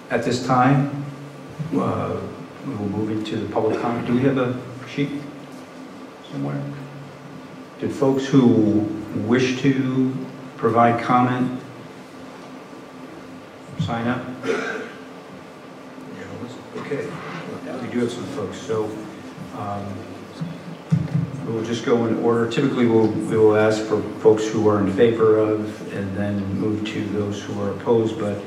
At this time, we will move into the public comment. Do we have a sheet somewhere? Did folks who wish to provide comment sign up? Okay, we do have some folks, so we'll just go in order. Typically, we will ask for folks who are in favor of, and then move to those who are opposed, but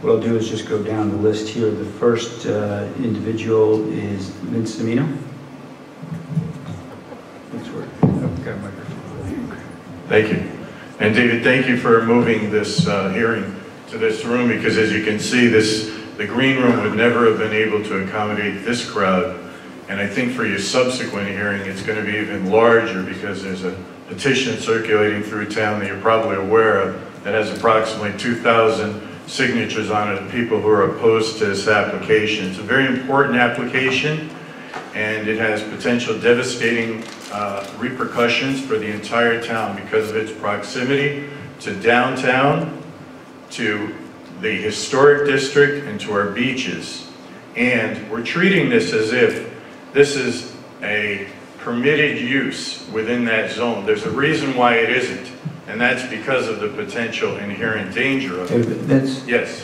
what I'll do is just go down the list here. The first individual is Vince Semino. Thank you. And David, thank you for moving this hearing to this room, because as you can see, the green room would never have been able to accommodate this crowd. And I think for your subsequent hearing, it's going to be even larger, because there's a petition circulating through town that you're probably aware of that has approximately 2,000 signatures on it of people who are opposed to this application. It's a very important application, and it has potential devastating repercussions for the entire town because of its proximity to downtown, to the historic district, and to our beaches. And we're treating this as if this is a permitted use within that zone. There's a reason why it isn't, and that's because of the potential inherent danger of it. Yes.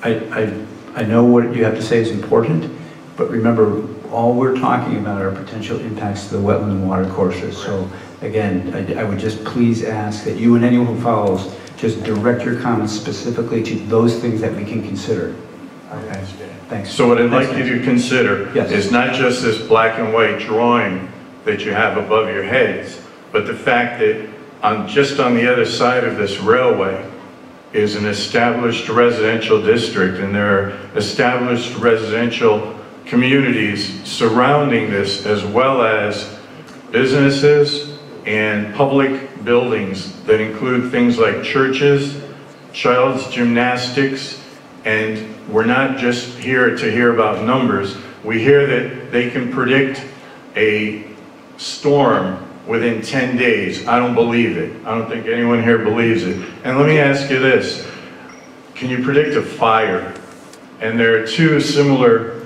I know what you have to say is important, but remember, all we're talking about are potential impacts to the wetland and water courses. So again, I would just please ask that you and anyone who follows just direct your comments specifically to those things that we can consider. Okay, thanks. So what I'd like you to consider is not just this black and white drawing that you have above your heads, but the fact that just on the other side of this railway is an established residential district, and there are established residential communities surrounding this, as well as businesses and public buildings that include things like churches, child's gymnastics, and we're not just here to hear about numbers. We hear that they can predict a storm within 10 days. I don't believe it. I don't think anyone here believes it. And let me ask you this. Can you predict a fire? And there are two similar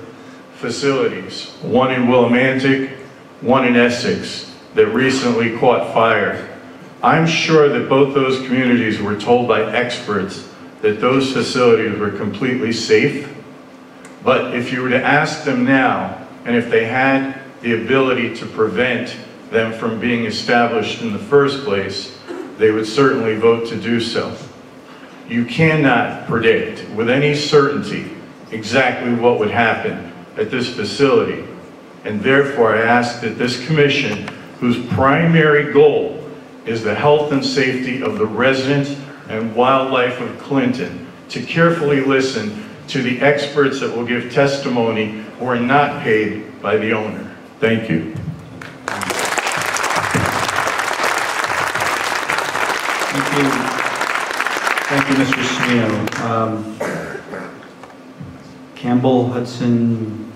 facilities, one in Willimantic, one in Essex, that recently caught fire. I'm sure that both those communities were told by experts that those facilities were completely safe. But if you were to ask them now, and if they had the ability to prevent them from being established in the first place, they would certainly vote to do so. You cannot predict with any certainty exactly what would happen at this facility. And therefore, I ask that this commission, whose primary goal is the health and safety of the residents and wildlife of Clinton, to carefully listen to the experts that will give testimony who are not paid by the owner. Thank you. Thank you, Mr. Semino. Campbell Hudson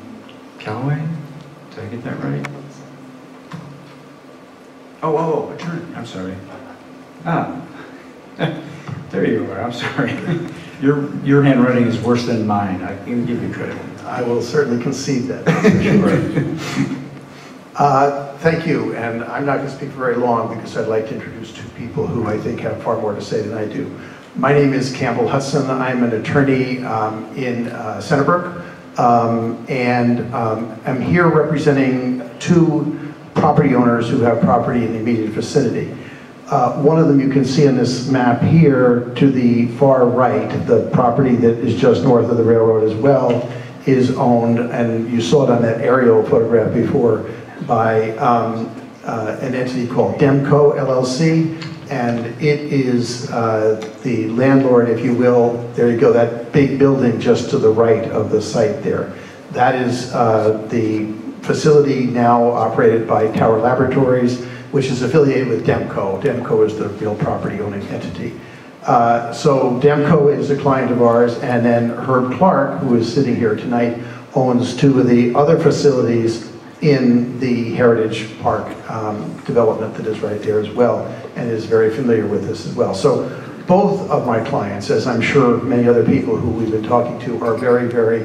Callaway? Did I get that right? Oh, attorney. I'm sorry. There you are. I'm sorry. Your handwriting is worse than mine. I can give you credit. I will certainly concede that. Thank you, and I'm not going to speak for very long because I'd like to introduce two people who I think have far more to say than I do. My name is Campbell Hudson. I'm an attorney in Centerbrook, and I'm here representing two property owners who have property in the immediate vicinity. One of them you can see on this map here to the far right, the property that is just north of the railroad as well, is owned, and you saw it on that aerial photograph before, by an entity called Demco LLC, and it is the landlord, if you will. There you go, that big building just to the right of the site there. That is the facility now operated by Tower Laboratories, which is affiliated with Demco. Demco is the real property owning entity. So Demco is a client of ours, and then Herb Clark, who is sitting here tonight, owns two of the other facilities in the Heritage Park development that is right there as well, and is very familiar with this as well. So both of my clients, as I'm sure many other people who we've been talking to, are very, very,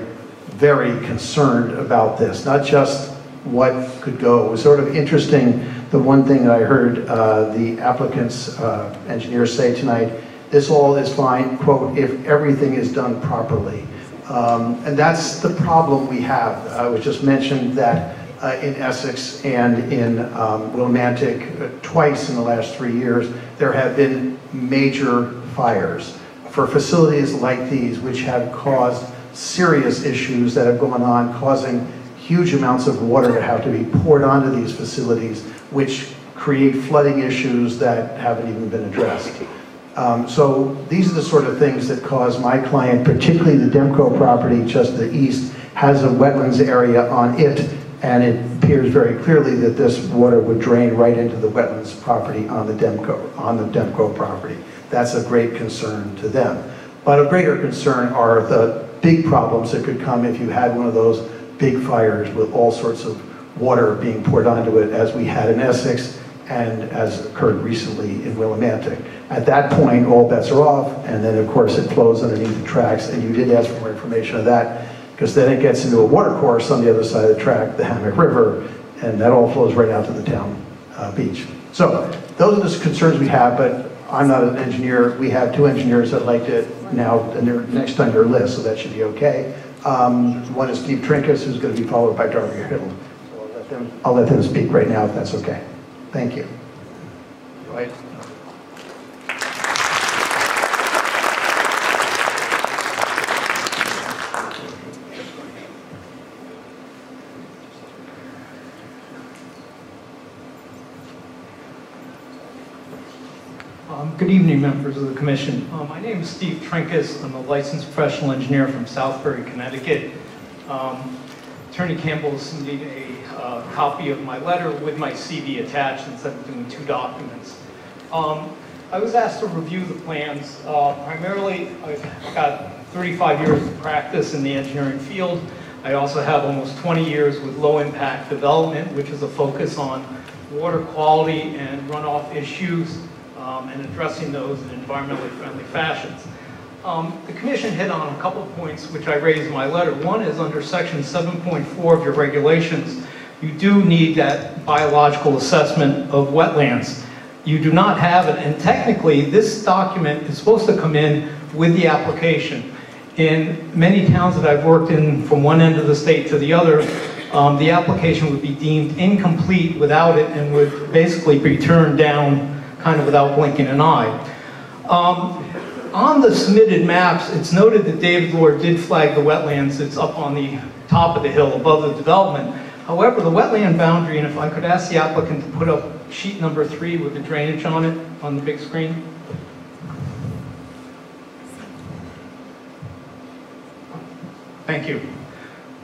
very concerned about this. Not just what could go. It was sort of interesting, the one thing that I heard the applicant's engineer say tonight, this all is fine, quote, if everything is done properly. And that's the problem we have. I was just mentioned that in Essex and in Willimantic, twice in the last 3 years, there have been major fires for facilities like these, which have caused serious issues that have gone on, causing huge amounts of water to have to be poured onto these facilities, which create flooding issues that haven't even been addressed. So these are the sort of things that cause my client, particularly the Demco property just to the east, has a wetlands area on it, and it appears very clearly that this water would drain right into the wetlands property on the Demco property. That's a great concern to them. But of greater concern are the big problems that could come if you had one of those big fires with all sorts of water being poured onto it, as we had in Essex and as occurred recently in Willimantic. At that point, all bets are off, and then of course it flows underneath the tracks, and you did ask for more information of that, because then it gets into a water course on the other side of the track, the Hammock River, and that all flows right out to the town beach. So those are the concerns we have, but I'm not an engineer. We have two engineers that like to now, and they're next on your list, so that should be okay. One is Steve Trinkaus, who's going to be followed by Darby Hittle. So I'll let them speak right now, if that's okay. Thank you. Go ahead. Good evening, members of the Commission. My name is Steve Trinkaus. I'm a licensed professional engineer from Southbury, Connecticut. Attorney Campbell sent me a copy of my letter with my CV attached and sent me 2 documents. I was asked to review the plans. Primarily, I've got 35 years of practice in the engineering field. I also have almost 20 years with low-impact development, which is a focus on water quality and runoff issues, and addressing those in environmentally friendly fashions. The Commission hit on a couple of points which I raised in my letter. One is under section 7.4 of your regulations, you do need that biological assessment of wetlands. You do not have it, and technically this document is supposed to come in with the application. In many towns that I've worked in from one end of the state to the other, the application would be deemed incomplete without it and would basically be turned down kind of without blinking an eye. On the submitted maps, it's noted that David Lord did flag the wetlands. It's up on the top of the hill above the development. However, the wetland boundary, and if I could ask the applicant to put up sheet number 3 with the drainage on it on the big screen. Thank you.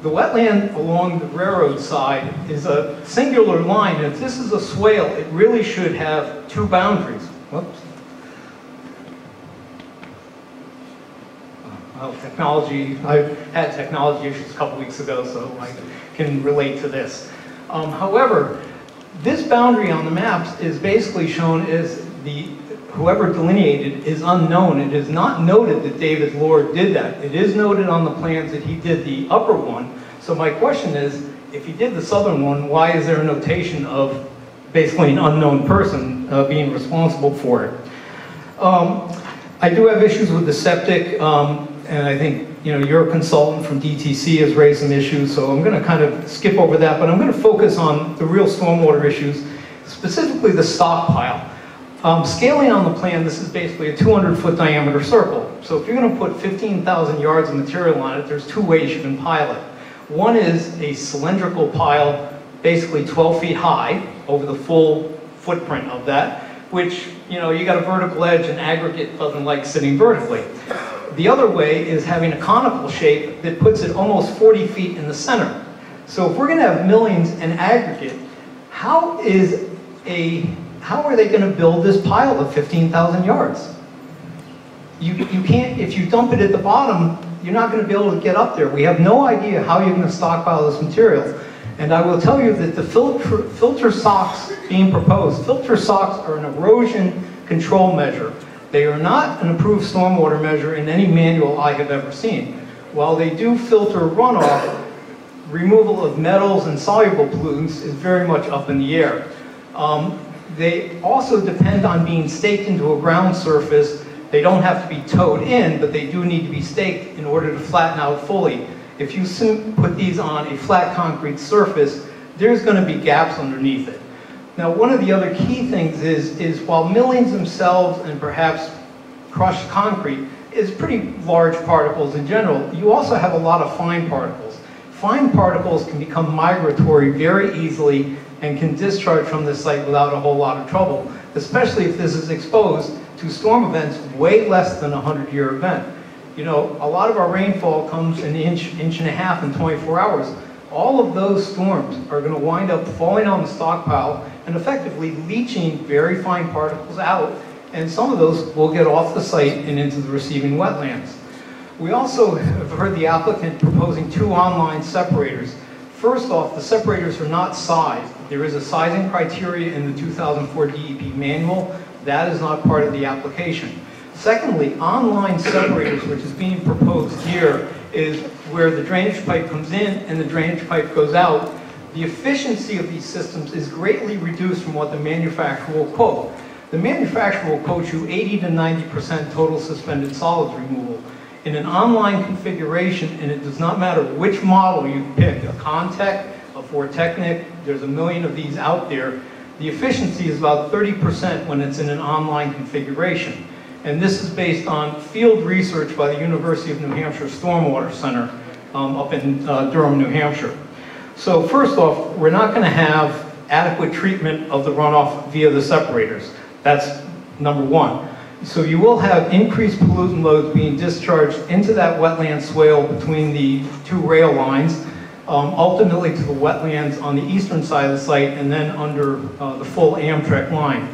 The wetland along the railroad side is a singular line. If this is a swale, it really should have 2 boundaries. Whoops. Well, technology, I had technology issues a couple weeks ago, so I can relate to this. However, this boundary on the maps is basically shown as whoever delineated is unknown. It is not noted that David Lord did that. It is noted on the plans that he did the upper one. So my question is, if he did the southern one, why is there a notation of basically an unknown person being responsible for it? I do have issues with the septic, and I think your consultant from DTC has raised some issues, so I'm going to kind of skip over that, but I'm going to focus on the real stormwater issues, specifically the stockpile. Scaling on the plan, this is basically a 200-foot diameter circle. So if you're going to put 15,000 yards of material on it, there's 2 ways you can pile it. One is a cylindrical pile, basically 12 feet high, over the full footprint of that, which, you got a vertical edge, and aggregate doesn't like sitting vertically. The other way is having a conical shape that puts it almost 40 feet in the center. So if we're going to have millings and aggregate, how are they going to build this pile of 15,000 yards? You can't, if you dump it at the bottom, you're not going to be able to get up there. We have no idea how you're going to stockpile this material. And I will tell you that the filter socks being proposed, filter socks are an erosion control measure. They are not an approved stormwater measure in any manual I have ever seen. While they do filter runoff, removal of metals and soluble pollutants is very much up in the air. They also depend on being staked into a ground surface. They don't have to be towed in, but they do need to be staked in order to flatten out fully. If you put these on a flat concrete surface, there's going to be gaps underneath it. Now, one of the other key things is while millings themselves and perhaps crushed concrete is pretty large particles in general, you also have a lot of fine particles. Fine particles can become migratory very easily and can discharge from the site without a whole lot of trouble, especially if this is exposed to storm events way less than a 100-year event. You know, a lot of our rainfall comes an inch and a half in 24 hours. All of those storms are going to wind up falling on the stockpile and effectively leaching very fine particles out, and some of those will get off the site and into the receiving wetlands. We also have heard the applicant proposing 2 online separators. First off, the separators are not sized. There is a sizing criteria in the 2004 DEP manual. That is not part of the application. Secondly, online separators, which is being proposed here, is where the drainage pipe comes in and the drainage pipe goes out. The efficiency of these systems is greatly reduced from what the manufacturer will quote. The manufacturer will quote you 80 to 90% total suspended solids removal. In an online configuration, and it does not matter which model you pick, a Contech, a Fortechnic, there's a million of these out there, the efficiency is about 30% when it's in an online configuration. And this is based on field research by the University of New Hampshire Stormwater Center up in Durham, New Hampshire. So first off, we're not going to have adequate treatment of the runoff via the separators. That's number one. So you will have increased pollutant loads being discharged into that wetland swale between the 2 rail lines, ultimately to the wetlands on the eastern side of the site and then under the full Amtrak line.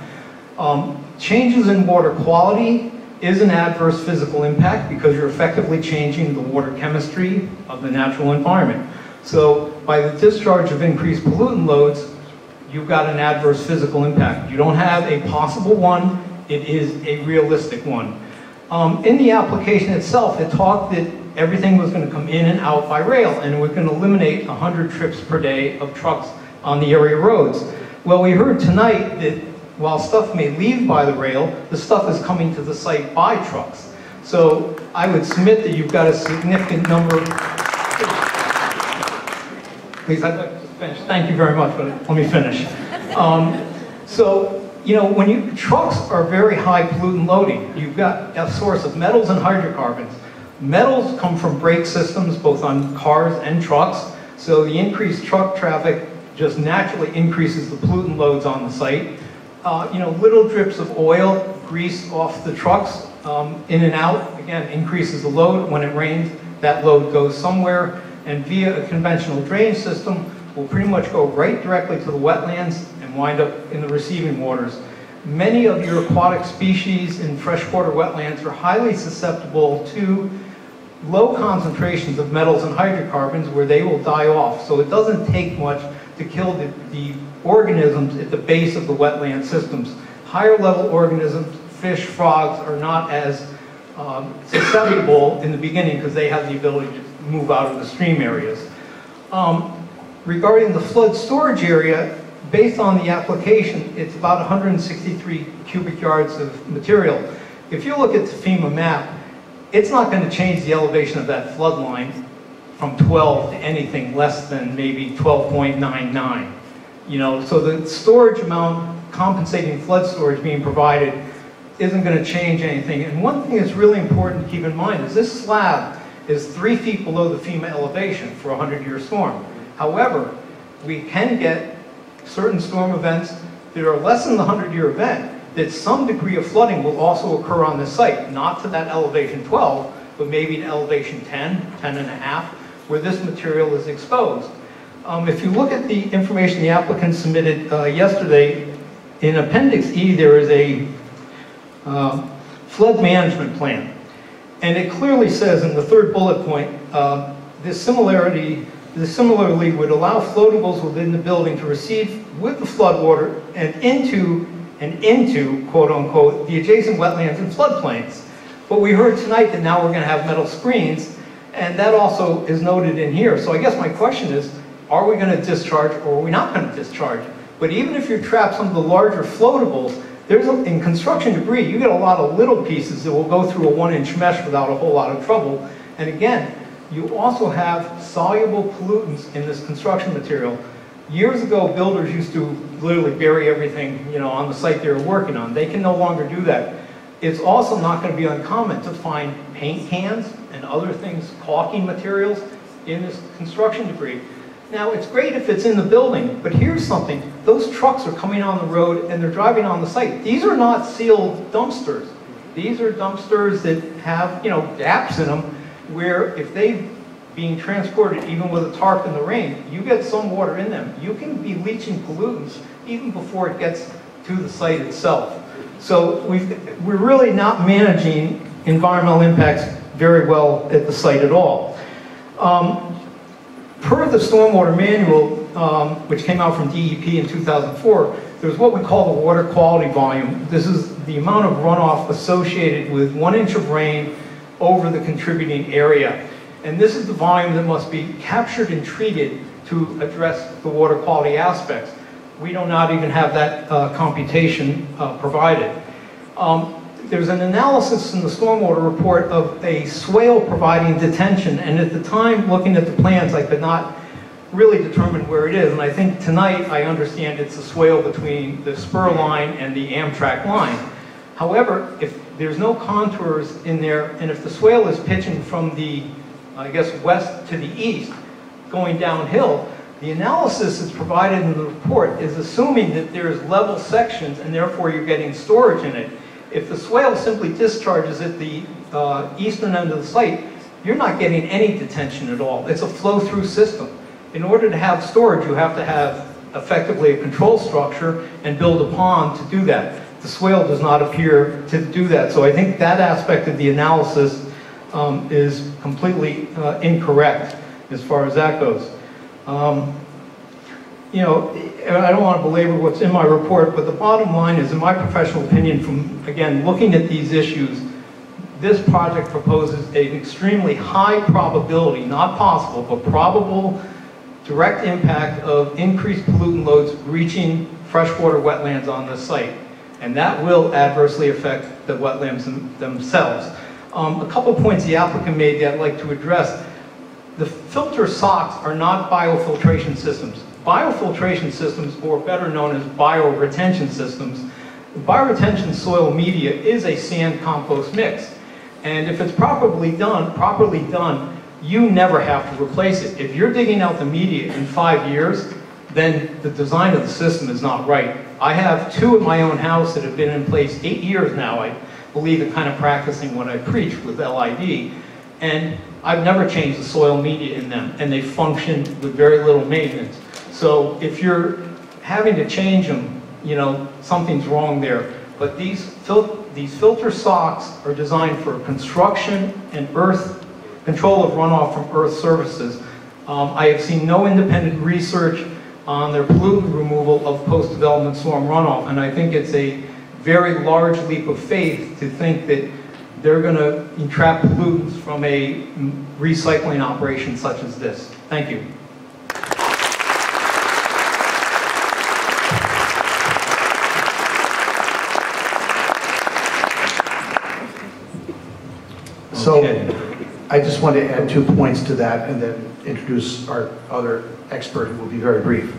Changes in water quality is an adverse physical impact because you're effectively changing the water chemistry of the natural environment. So by the discharge of increased pollutant loads, you've got an adverse physical impact. You don't have a possible one, it is a realistic one. In the application itself, it talked that everything was going to come in and out by rail, and we're going to eliminate 100 trips per day of trucks on the area roads. Well, we heard tonight that while stuff may leave by the rail, the stuff is coming to the site by trucks. So I would submit that you've got a significant number. Please, I'd like to finish. Thank you very much, but let me finish. So, you know, when trucks are very high pollutant loading, you've got a source of metals and hydrocarbons. Metals come from brake systems, both on cars and trucks. So the increased truck traffic just naturally increases the pollutant loads on the site. You know, little drips of oil, grease off the trucks, in and out, again, increases the load. When it rains, that load goes somewhere, and via a conventional drainage system, will pretty much go right directly to the wetlands and wind up in the receiving waters. Many of your aquatic species in freshwater wetlands are highly susceptible to low concentrations of metals and hydrocarbons where they will die off. So it doesn't take much to kill the organisms at the base of the wetland systems. Higher level organisms, fish, frogs, are not as susceptible in the beginning because they have the ability to move out of the stream areas. Regarding the flood storage area, based on the application, it's about 163 cubic yards of material. If you look at the FEMA map, it's not going to change the elevation of that flood line from 12 to anything less than maybe 12.99. You know, so the storage amount, compensating flood storage being provided, isn't going to change anything. And one thing that's really important to keep in mind is this slab is 3 feet below the FEMA elevation for a 100-year storm. However, we can get certain storm events that are less than the 100-year event, that some degree of flooding will also occur on this site, not to that elevation 12, but maybe to elevation 10, 10 and a half, where this material is exposed. If you look at the information the applicant submitted yesterday, in Appendix E there is a flood management plan. And it clearly says in the 3rd bullet point, this similarly would allow floatables within the building to receive with the flood water and into and into, quote unquote, the adjacent wetlands and floodplains. But we heard tonight that now we're going to have metal screens, and that also is noted in here. So I guess my question is, are we going to discharge or are we not going to discharge? But even if you trap some of the larger floatables, in construction debris, you get a lot of little pieces that will go through a 1-inch mesh without a whole lot of trouble. And again, you also have soluble pollutants in this construction material. Years ago, builders used to literally bury everything, on the site they were working on. They can no longer do that. It's also not going to be uncommon to find paint cans and other things, caulking materials in this construction debris. Now, it's great if it's in the building, but here's something. Those trucks are coming on the road and they're driving on the site. These are not sealed dumpsters. These are dumpsters that have, gaps in them where if they being transported even with a tarp in the rain, you get some water in them. You can be leaching pollutants even before it gets to the site itself. So we're really not managing environmental impacts very well at the site at all. Per the stormwater manual, which came out from DEP in 2004, there's what we call the water quality volume. This is the amount of runoff associated with 1 inch of rain over the contributing area. And this is the volume that must be captured and treated to address the water quality aspects. We do not even have that computation provided. There's an analysis in the stormwater report of a swale providing detention, and at the time, looking at the plans, I could not really determine where it is. And I think tonight, I understand it's a swale between the spur line and the Amtrak line. However, if there's no contours in there, and if the swale is pitching from the, I guess, west to the east, going downhill, the analysis that's provided in the report is assuming that there's level sections and therefore you're getting storage in it. If the swale simply discharges at the eastern end of the site, you're not getting any detention at all. It's a flow-through system. In order to have storage, you have to have effectively a control structure and build a pond to do that. The swale does not appear to do that. So I think that aspect of the analysis is completely incorrect as far as that goes. I don't want to belabor what's in my report, but the bottom line is, in my professional opinion, from, again, looking at these issues, this project proposes an extremely high probability, not possible, but probable direct impact of increased pollutant loads reaching freshwater wetlands on this site. And that will adversely affect the wetlands themselves. A couple points the applicant made that I'd like to address. The filter socks are not biofiltration systems. Biofiltration systems, or better known as bioretention systems, bioretention soil media is a sand compost mix. And if it's properly done, you never have to replace it. If you're digging out the media in 5 years, then the design of the system is not right. I have 2 at my own house that have been in place 8 years now. I believe in kind of practicing what I preach with LID. And I've never changed the soil media in them, and they function with very little maintenance. So if you're having to change them, something's wrong there. But these filter socks are designed for construction and earth control of runoff from earth surfaces. I have seen no independent research on their pollutant removal of post-development storm runoff, and I think it's a very large leap of faith to think that they're going to entrap pollutants from a recycling operation such as this. Thank you. So I just want to add 2 points to that and then introduce our other expert who will be very brief.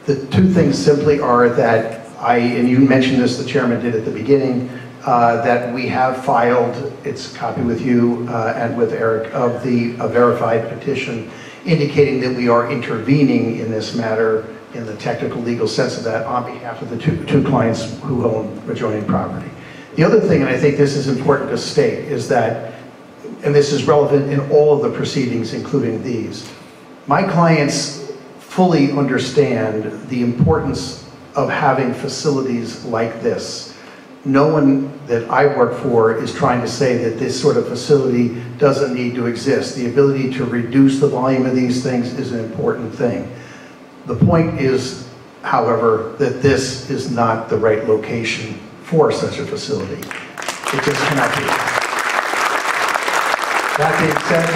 The 2 things simply are that and you mentioned this, the chairman did at the beginning, that we have filed, it's a copy with you and with Eric, of a verified petition indicating that we are intervening in this matter in the technical legal sense of that on behalf of the two clients who own adjoining property. The other thing, and I think this is important to state, is that, and this is relevant in all of the proceedings, including these, my clients fully understand the importance of having facilities like this. No one that I work for is trying to say that this sort of facility doesn't need to exist. The ability to reduce the volume of these things is an important thing. The point is however, that this is not the right location for such a facility. It just cannot be. That being said,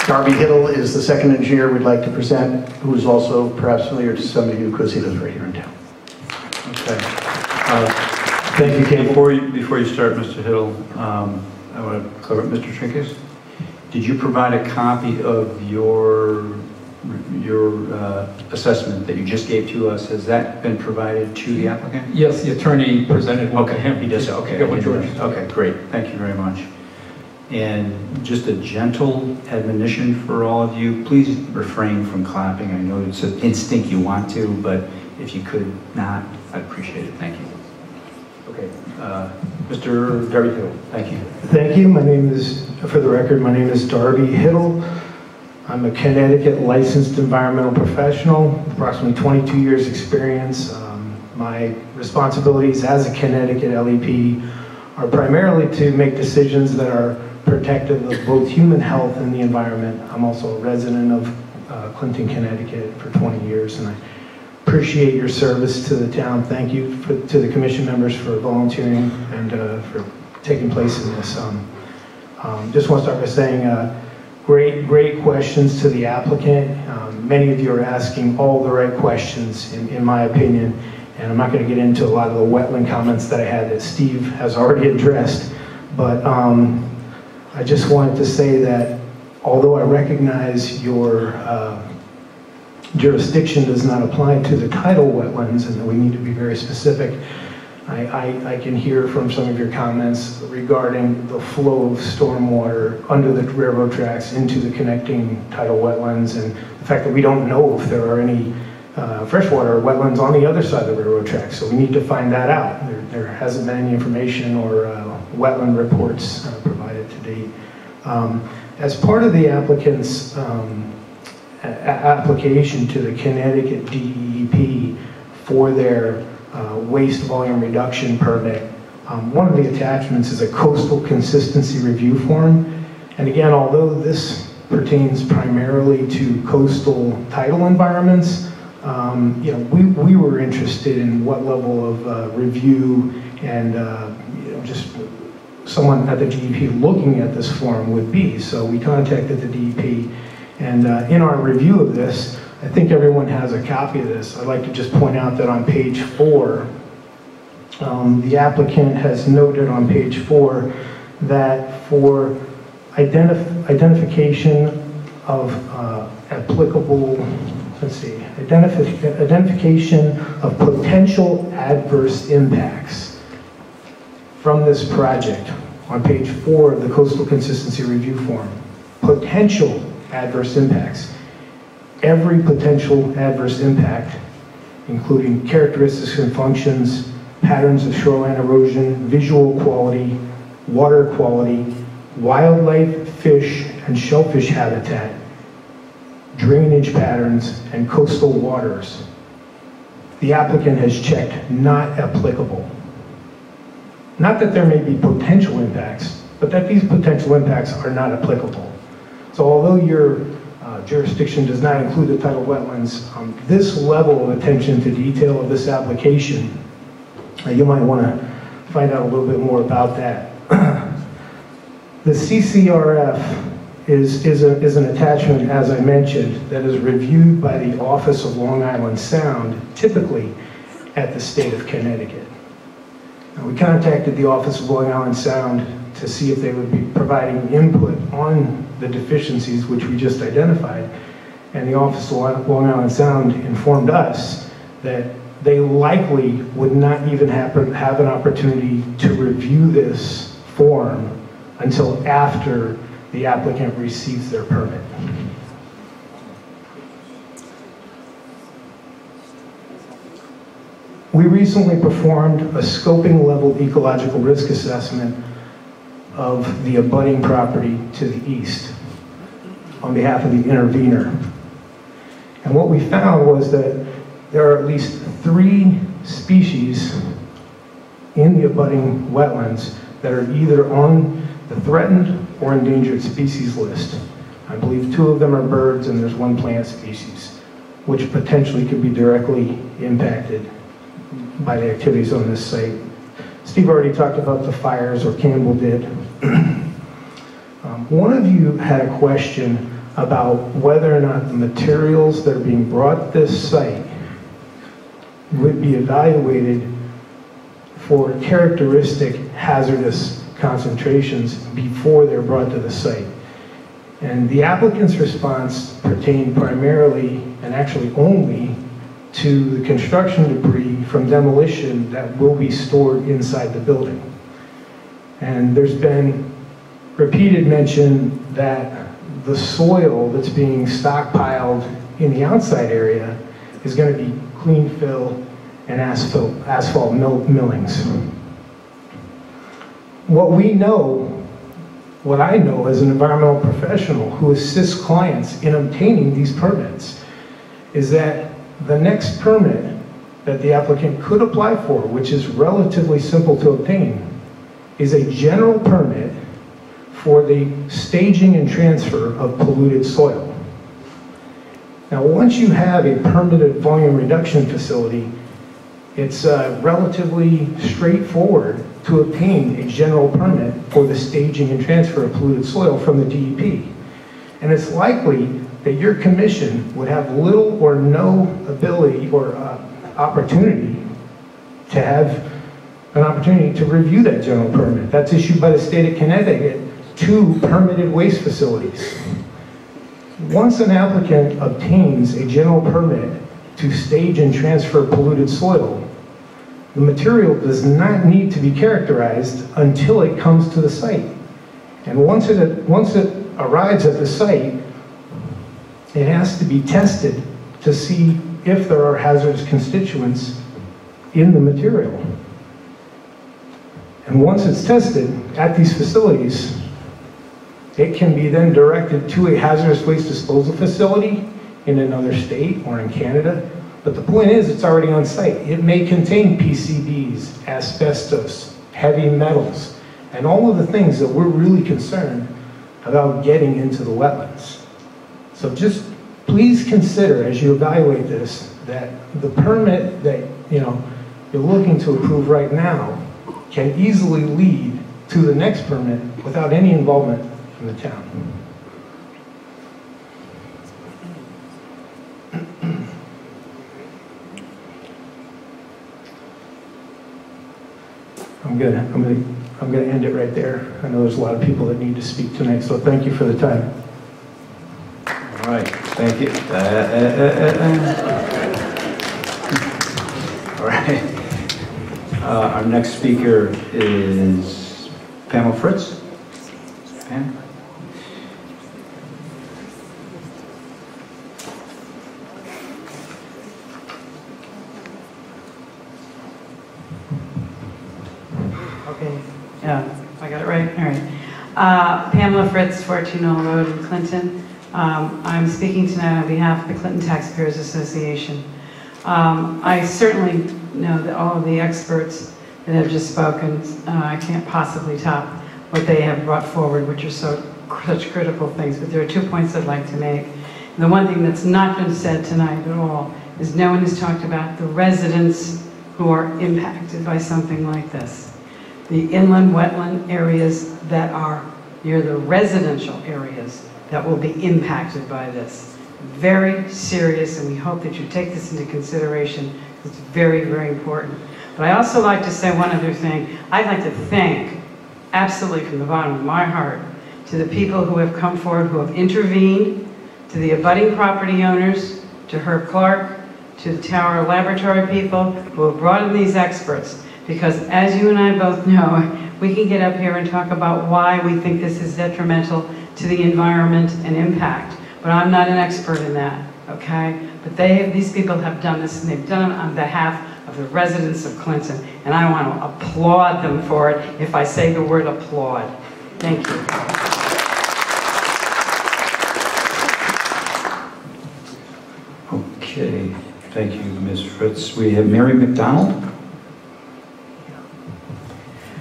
Darby Hittle is the second engineer we'd like to present, who is also perhaps familiar to some of you because he lives right here in town. Okay. Thank you, Ken. Before you start, Mr. Hittle, I want to cover Mr. Trinkaus. Did you provide a copy of your assessment that you just gave to us? Has that been provided to the applicant? Yes, the attorney presented one to him. He does. Okay. Get what George. Okay, great. Thank you very much. And just a gentle admonition for all of you, please refrain from clapping. I know it's an instinct you want to, but if you could not, I'd appreciate it. Thank you. Okay, Mr. Darby Hittle, thank you. Thank you. My name is, for the record, my name is Darby Hittle. I'm a Connecticut licensed environmental professional, approximately 22 years experience. My responsibilities as a Connecticut LEP are primarily to make decisions that are protective of both human health and the environment. I'm also a resident of Clinton, Connecticut for 20 years, and I appreciate your service to the town. Thank you to the commission members for volunteering and for taking place in this. Just want to start by saying great questions to the applicant. Many of you are asking all the right questions, in my opinion, and I'm not going to get into a lot of the wetland comments that I had that Steve has already addressed, but I just wanted to say that although I recognize your jurisdiction does not apply to the tidal wetlands and that we need to be very specific, I can hear from some of your comments regarding the flow of stormwater under the railroad tracks into the connecting tidal wetlands, and the fact that we don't know if there are any freshwater wetlands on the other side of the railroad tracks. So we need to find that out. There hasn't been any information or wetland reports provided to date. As part of the applicant's application to the Connecticut DEP for their waste volume reduction permit, one of the attachments is a coastal consistency review form. And again, although this pertains primarily to coastal tidal environments, we were interested in what level of review and just someone at the DEP looking at this form would be. So we contacted the DEP, and in our review of this, I think everyone has a copy of this. I'd like to just point out that on page 4, the applicant has noted on page 4 that for identification of applicable, identification of potential adverse impacts from this project, on page 4 of the Coastal Consistency Review Form, potential adverse impacts. Every potential adverse impact, including characteristics and functions, patterns of shoreline erosion, visual quality, water quality, wildlife, fish, and shellfish habitat, drainage patterns, and coastal waters. The applicant has checked not applicable. Not that there may be potential impacts, but that these potential impacts are not applicable. So although your jurisdiction does not include the tidal wetlands, this level of attention to detail of this application, you might want to find out a little bit more about that. The CCRF is an attachment, as I mentioned, that is reviewed by the Office of Long Island Sound, typically at the state of Connecticut. Now, we contacted the Office of Long Island Sound to see if they would be providing input on the deficiencies which we just identified, and the Office of Long Island Sound informed us that they likely would not even have an opportunity to review this form until after the applicant receives their permit. We recently performed a scoping level ecological risk assessment of the abutting property to the east on behalf of the intervener. And what we found was that there are at least 3 species in the abutting wetlands that are either on the threatened or endangered species list. I believe 2 of them are birds and there's 1 plant species. which potentially could be directly impacted by the activities on this site. Steve already talked about the fires, or Campbell did. One of you had a question about whether or not the materials that are being brought to this site would be evaluated for characteristic hazardous concentrations before they're brought to the site. And the applicant's response pertained primarily, and actually only, to the construction debris from demolition that will be stored inside the building. And there's been repeated mention that the soil that's being stockpiled in the outside area is going to be clean fill and asphalt millings. What I know as an environmental professional who assists clients in obtaining these permits is that the next permit that the applicant could apply for, which is relatively simple to obtain, is a general permit for the staging and transfer of polluted soil. Now, once you have a permitted volume reduction facility, it's relatively straightforward to obtain a general permit for the staging and transfer of polluted soil from the DEP. And it's likely that your commission would have little or no ability or opportunity to have an opportunity to review that general permit. That's issued by the state of Connecticut to permitted waste facilities. Once an applicant obtains a general permit to stage and transfer polluted soil, the material does not need to be characterized until it comes to the site. And once it arrives at the site, it has to be tested to see if there are hazardous constituents in the material. And once it's tested at these facilities, it can be then directed to a hazardous waste disposal facility in another state or in Canada. But the point is, it's already on site. It may contain PCBs, asbestos, heavy metals, and all of the things that we're really concerned about getting into the wetlands. So just please consider, as you evaluate this, that the permit that you're looking to approve right now can easily lead to the next permit without any involvement from the town. I'm gonna end it right there. I know there's a lot of people that need to speak tonight, so thank you for the time. All right, thank you. All right. Our next speaker is Pamela Fritz. Pam? Okay, yeah, I got it right, all right. Pamela Fritz, 14 Knoll Road in Clinton. I'm speaking tonight on behalf of the Clinton Taxpayers Association. I certainly know that all of the experts that have just spoken, I can't possibly top what they have brought forward, which are such critical things, but there are 2 points I'd like to make. And the one thing that's not been said tonight at all is no one has talked about the residents who are impacted by something like this. The inland wetland areas that are near the residential areas that will be impacted by this. Very serious, and we hope that you take this into consideration. It's very, very important. But I also like to say one other thing. I'd like to thank, absolutely from the bottom of my heart, to the people who have come forward, who have intervened, to the abutting property owners, to Herb Clark, to the Tower Laboratory people who have brought in these experts. Because as you and I both know, we can get up here and talk about why we think this is detrimental to the environment and impact. But I'm not an expert in that, okay? But these people have done this, and they've done it on behalf of the residents of Clinton. And I want to applaud them for it, if I say the word applaud. Thank you. Okay, thank you, Ms. Fritz. We have Mary McDonald.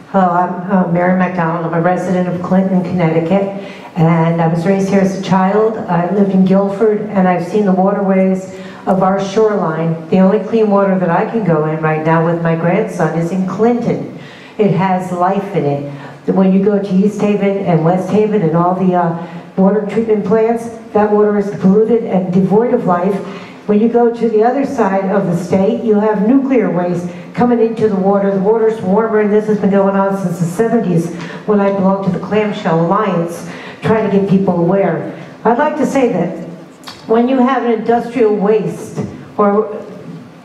Hello, I'm Mary McDonald. I'm a resident of Clinton, Connecticut, and I was raised here as a child. I lived in Guilford, and I've seen the waterways of our shoreline, the only clean water that I can go in right now with my grandson is in Clinton. It has life in it. When you go to East Haven and West Haven and all the water treatment plants, that water is polluted and devoid of life. When you go to the other side of the state, you have nuclear waste coming into the water. The water's warmer, and this has been going on since the 70s when I belonged to the Clamshell Alliance, trying to get people aware. I'd like to say that when you have an industrial waste or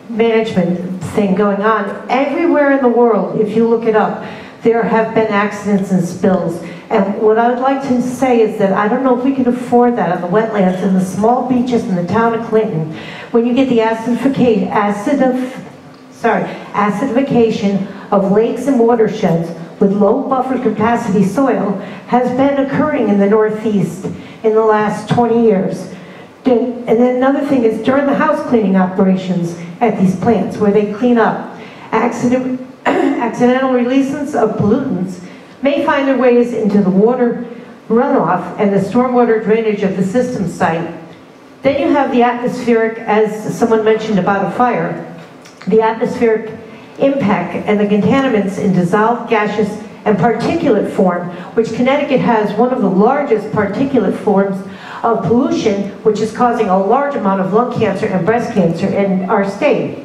management thing going on, everywhere in the world, if you look it up, there have been accidents and spills. And what I would like to say is that I don't know if we can afford that on the wetlands and the small beaches in the town of Clinton. When you get the acidification of lakes and watersheds with low buffer capacity soil has been occurring in the Northeast in the last 20 years. And then another thing is during the house cleaning operations at these plants where they clean up, accidental releases of pollutants may find their ways into the water runoff and the stormwater drainage of the system site. Then you have the atmospheric, as someone mentioned about a fire, the atmospheric impact and the contaminants in dissolved gaseous and particulate form, which Connecticut has one of the largest particulate forms of pollution, which is causing a large amount of lung cancer and breast cancer in our state.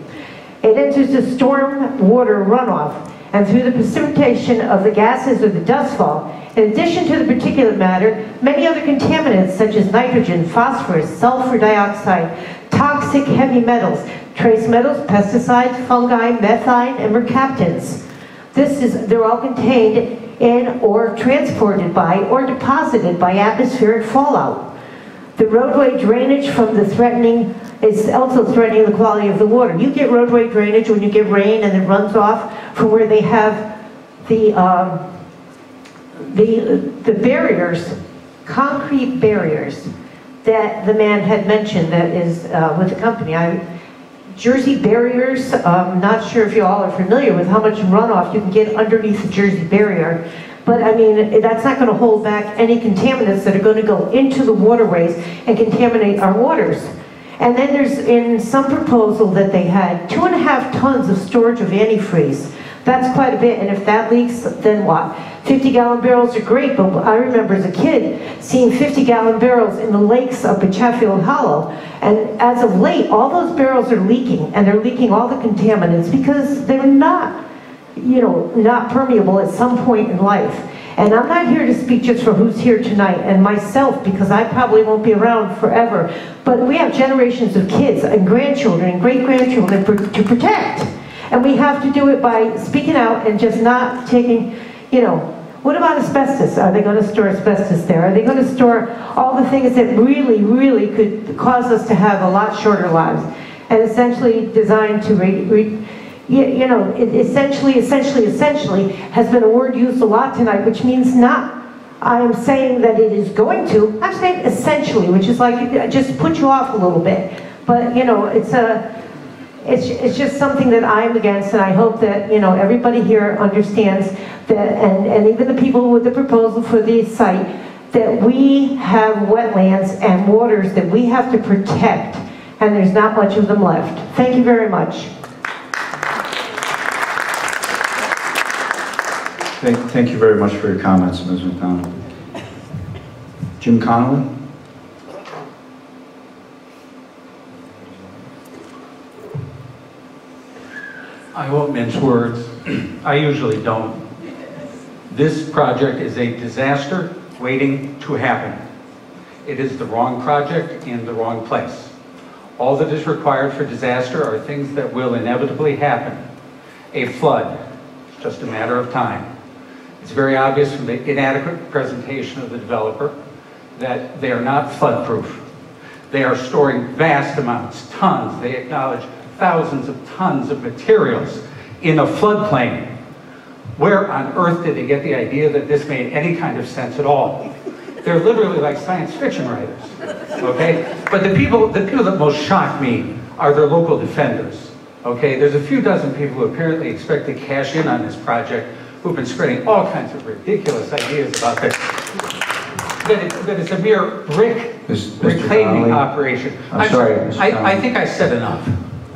It enters the storm water runoff, and through the precipitation of the gases or the dust fall, in addition to the particulate matter, many other contaminants such as nitrogen, phosphorus, sulfur dioxide, toxic heavy metals, trace metals, pesticides, fungi, methane, and mercaptans. They're all contained in or transported by or deposited by atmospheric fallout. The roadway drainage from the threatening is also threatening the quality of the water. You get roadway drainage when you get rain and it runs off from where they have the barriers, concrete barriers that the man had mentioned that is with the company. Jersey barriers, I'm not sure if you all are familiar with how much runoff you can get underneath the Jersey barrier. But I mean, that's not going to hold back any contaminants that are going to go into the waterways and contaminate our waters. And then there's, in some proposal that they had, 2.5 tons of storage of antifreeze. That's quite a bit, and if that leaks, then what? 50-gallon barrels are great, but I remember as a kid seeing 50-gallon barrels in the lakes up at Chatfield Hollow. And as of late, all those barrels are leaking, and they're leaking all the contaminants because they're not, not permeable at some point in life. And I'm not here to speak just for who's here tonight and myself, because I probably won't be around forever. But we have generations of kids and grandchildren and great-grandchildren to protect. And we have to do it by speaking out and just not taking, what about asbestos? Are they going to store asbestos there? Are they going to store all the things that really, really could cause us to have a lot shorter lives? And essentially designed to essentially has been a word used a lot tonight, which means not, I am saying that it is going to, I'm saying essentially, which is like, just put you off a little bit. But, it's just something that I'm against, and I hope that, everybody here understands that, and even the people with the proposal for the site, that we have wetlands and waters that we have to protect, and there's not much of them left. Thank you very much. Thank you very much for your comments, Ms. McDonald. Jim Connolly? I won't mince words. I usually don't. This project is a disaster waiting to happen. It is the wrong project in the wrong place. All that is required for disaster are things that will inevitably happen. A flood, it's just a matter of time. It's very obvious from the inadequate presentation of the developer that they are not flood-proof. They are storing vast amounts, tons, they acknowledge thousands of tons of materials in a floodplain. Where on earth did they get the idea that this made any kind of sense at all? They're literally like science fiction writers, okay? But the people that most shock me are their local defenders, okay? There's a few dozen people who apparently expect to cash in on this project who've been spreading all kinds of ridiculous ideas about this. that it's a mere brick Mr. reclaiming Connolly? operation. I'm sorry, Mr. I Connolly. think I said enough.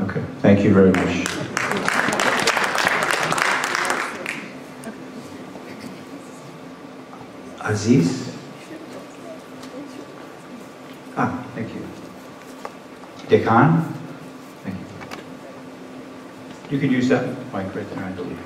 Okay, thank you very much. Aziz? Thank you. Dekan? Thank you. You could use that mic right there, I believe.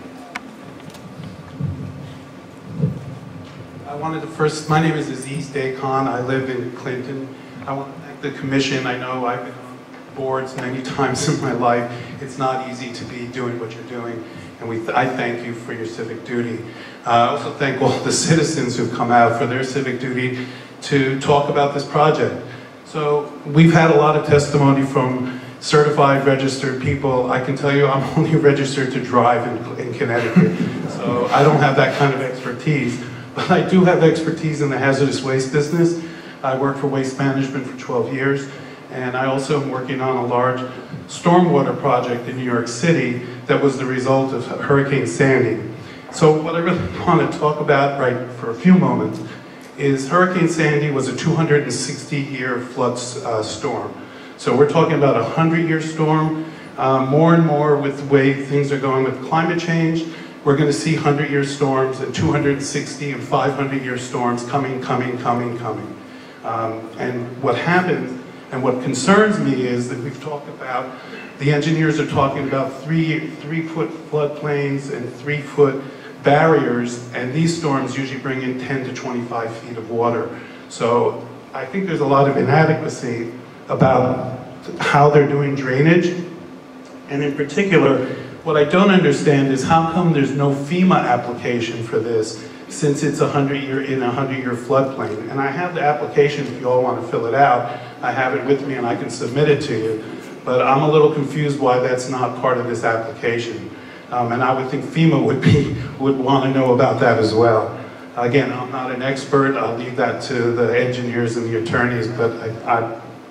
I wanted to first, my name is Aziz Dekan. I live in Clinton. I want to thank the commission. I know I've been on boards many times in my life. It's not easy to be doing what you're doing, and I thank you for your civic duty. I also thank all the citizens who've come out for their civic duty to talk about this project. So we've had a lot of testimony from certified, registered people. I can tell you I'm only registered to drive in Connecticut, so I don't have that kind of expertise. But I do have expertise in the hazardous waste business. I worked for Waste Management for 12 years, and I also am working on a large stormwater project in New York City that was the result of Hurricane Sandy. So what I really want to talk about for a few moments is Hurricane Sandy was a 260-year flood storm. So we're talking about a 100-year storm. More and more with the way things are going with climate change, we're going to see 100-year storms and 260 and 500-year storms coming. And what happens and what concerns me is that we've talked about, the engineers are talking about three-foot floodplains and 3-foot barriers, and these storms usually bring in 10 to 25 feet of water. So I think there's a lot of inadequacy about how they're doing drainage, and in particular, what I don't understand is how come there's no FEMA application for this, since it's in a 100-year floodplain. And I have the application if you all want to fill it out. I have it with me and I can submit it to you. But I'm a little confused why that's not part of this application. And I would think FEMA would want to know about that as well. Again, I'm not an expert. I'll leave that to the engineers and the attorneys. But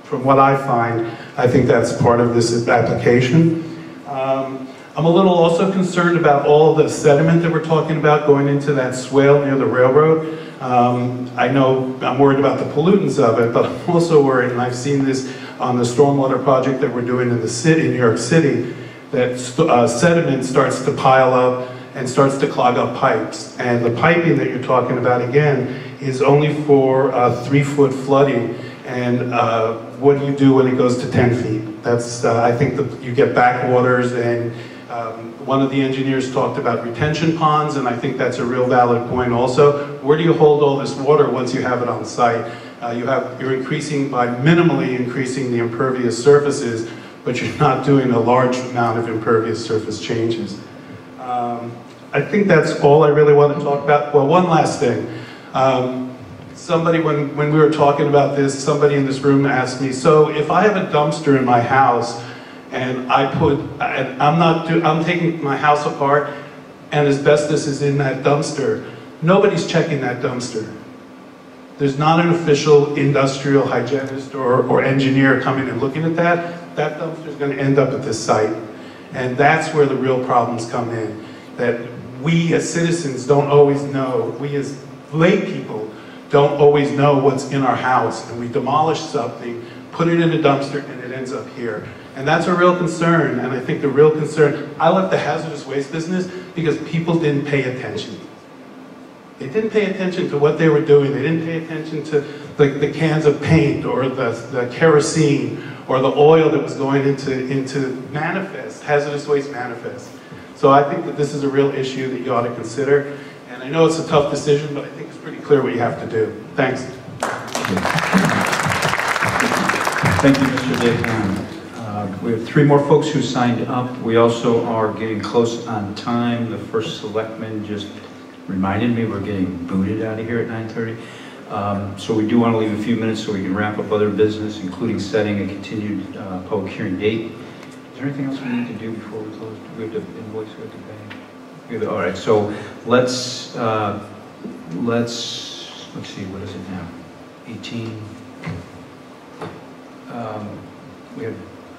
from what I find, I think that's part of this application. I'm a little also concerned about all the sediment that we're talking about going into that swale near the railroad. I know I'm worried about the pollutants of it, but I'm also worried, and I've seen this on the stormwater project that we're doing in the city, in New York City, that sediment starts to pile up and starts to clog up pipes. And the piping that you're talking about, again, is only for 3-foot flooding. And what do you do when it goes to 10 feet? That's, I think you get backwaters, and one of the engineers talked about retention ponds, and I think that's a real valid point also. Where do you hold all this water once you have it on site? You're increasing by minimally increasing the impervious surfaces, but you're not doing a large amount of impervious surface changes. I think that's all I really want to talk about. Well, one last thing. Somebody, when we were talking about this, somebody in this room asked me, so if I have a dumpster in my house and I'm taking my house apart and asbestos is in that dumpster, nobody's checking that dumpster. There's not an official industrial hygienist or engineer coming and looking at that. That dumpster is going to end up at this site. And that's where the real problems come in. That we as citizens don't always know, we as lay people don't always know what's in our house. And we demolish something, put it in a dumpster, and it ends up here. And that's a real concern, and I think the real concern, I left the hazardous waste business because people didn't pay attention. They didn't pay attention to what they were doing. They didn't pay attention to the cans of paint or the kerosene or the oil that was going into manifest, hazardous waste manifest. So I think that this is a real issue that you ought to consider. And I know it's a tough decision, but I think it's pretty clear what you have to do. Thanks. Thank you, Mr. Dekan. We have 3 more folks who signed up. We also are getting close on time. The first selectman just reminded me we're getting booted out of here at 9:30. So we do want to leave a few minutes so we can wrap up other business, including setting a continued public hearing date. Is there anything else we need to do before we close? Do we have to invoice? We have to pay? All right, so let's see, what is it now? 18. We have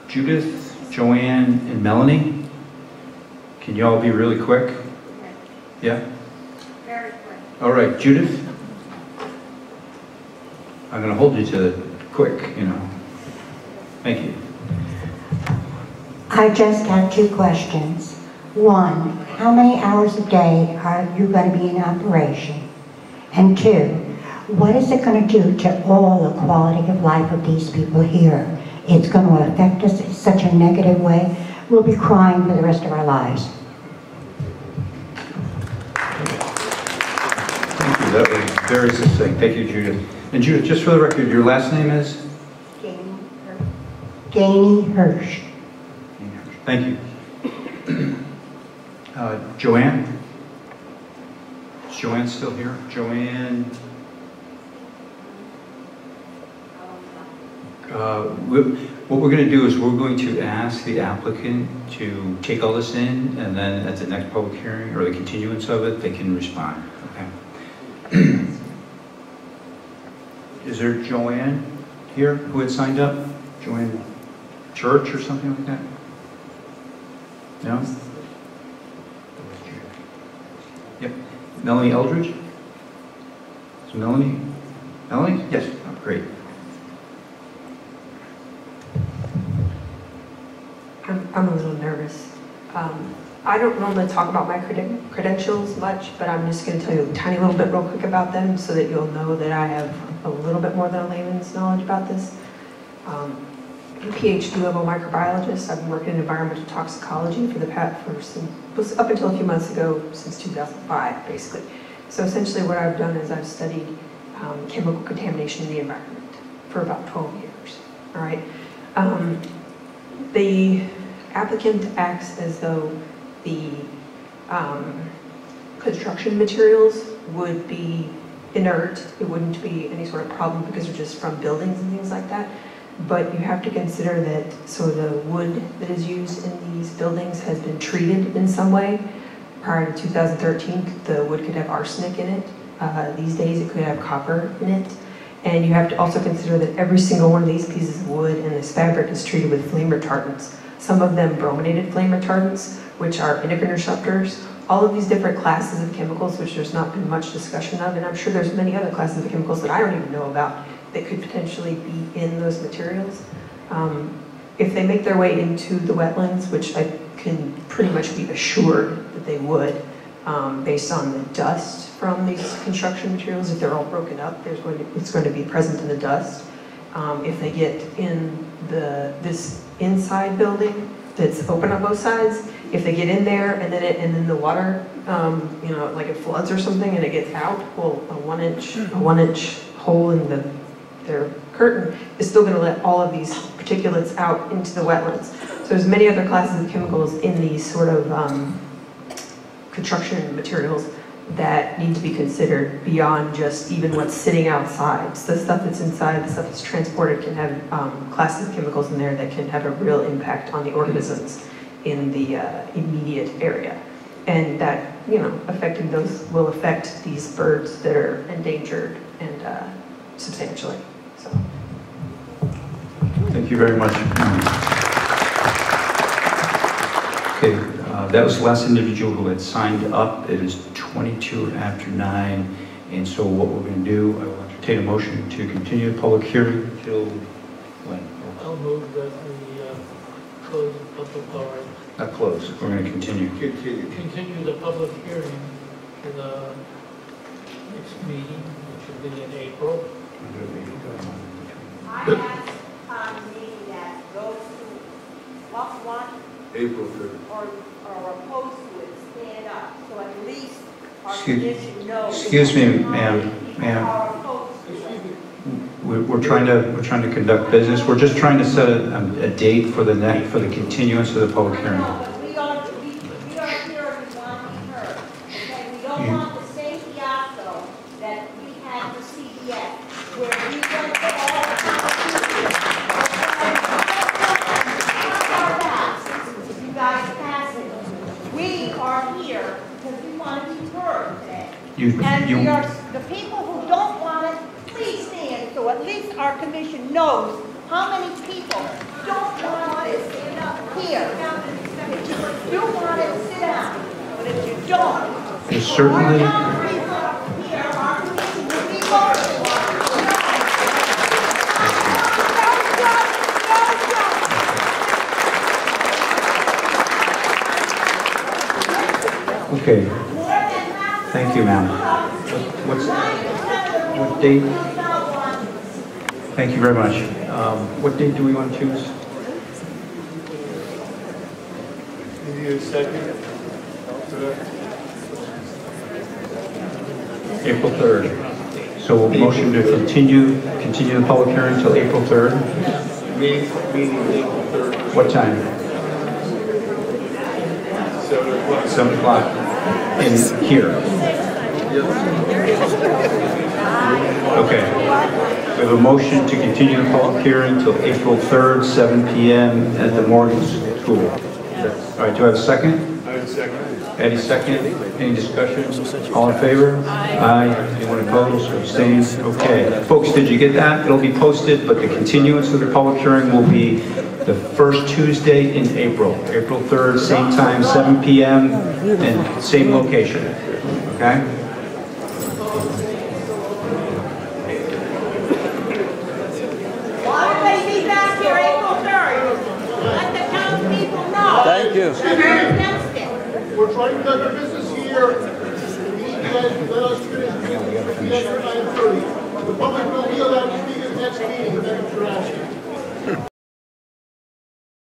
Judith, Joanne, and Melanie. Can you all be really quick? Yeah? Very quick. All right, Judith? I'm going to hold you to it quick, you know. Thank you. I just have two questions. One, how many hours a day are you going to be in operation? And two, what is it going to do to all the quality of life of these people here? It's going to affect us in such a negative way. We'll be crying for the rest of our lives. Thank you. That was very succinct. Thank you, Judith. And Judith, just for the record, your last name is? Gainey Hirsch. Thank you. Joanne? Is Joanne still here? Joanne? What we're going to do is we're going to ask the applicant to take all this in, and then at the next public hearing, or the continuance of it, they can respond. Okay. Is there Joanne here who had signed up? Joanne Church or something like that? No? Yep. Melanie Eldridge? Is Melanie? Melanie? Yes. Oh, great. I'm a little nervous. I don't normally talk about my credentials much, but I'm just going to tell you a tiny little bit real quick about them so that you'll know that I have a little bit more than a layman's knowledge about this. I'm a PhD level microbiologist. I've been working in environmental toxicology for the past, up until a few months ago, since 2005, basically. So essentially what I've done is I've studied chemical contamination in the environment for about 12 years, all right? The applicant acts as though the construction materials would be inert. It wouldn't be any sort of problem because they're just from buildings and things like that. But you have to consider that the wood that is used in these buildings has been treated in some way. Prior to 2013, the wood could have arsenic in it. These days it could have copper in it. And you have to also consider that every single one of these pieces of wood and this fabric is treated with flame retardants. Some of them brominated flame retardants, which are integrin receptors. All of these different classes of chemicals, which there's not been much discussion of, and I'm sure there's many other classes of chemicals that I don't even know about that could potentially be in those materials. If they make their way into the wetlands, which I can pretty much be assured that they would, based on the dust from these construction materials, if they're all broken up, it's going to be present in the dust. If they get in this inside building that's open on both sides, if they get in there and then the water, like it floods or something and it gets out, well, a one inch hole in their curtain is still going to let all of these particulates out into the wetlands. So there's many other classes of chemicals in these sort of construction materials that need to be considered beyond just even what's sitting outside. So the stuff that's inside, the stuff that's transported can have classes of chemicals in there that can have a real impact on the organisms in the immediate area. And that, affecting those will affect these birds that are endangered and substantially. So. Thank you very much. Okay, that was the last individual who had signed up. It is 22 after 9, and so what we're going to do, I will entertain a motion to continue the public hearing until when? I'll move that we close the public hearing. Not close, we're going to continue. Continue the public hearing to the next meeting, which will be in April. I asked the meeting that those who want April 3rd. or are opposed to it stand up, so at least our commission knows. Excuse me, ma'am. We're trying to conduct business. We're just trying to set a date for the continuance of the public hearing. We are here, we want to be heard. Okay, we don't want the same fiasco that we had for CBS, where we went to all the you guys pass it. We are here because we want to be heard today. And we are the people who don't want it. Please stand so at least our commission knows how many people don't want it here. If you do want it, sit down. But if you don't, There's certainly. our commission will be voted. Okay. Thank you, ma'am. What date? Thank you very much. What date do we want to choose? April 3rd. So we'll motion to continue the public hearing until April 3rd. Meeting April 3rd. What time? 7 o'clock. In here. Okay. We have a motion to continue the public hearing until April 3rd, 7 p.m. at the Morgan School. All right, do I have a second? I second. Eddie, second. Any discussion? All in favor? Aye. Anyone opposed or abstained? Okay. Folks, did you get that? It'll be posted, but the continuance of the public hearing will be the first Tuesday in April. April 3rd, same time, 7 p.m. and same location. Okay? Will everybody be back here April 3rd? Let the townspeople know. Thank you. Against it. We're trying to conduct business here. Let us finish. The public will be allowed to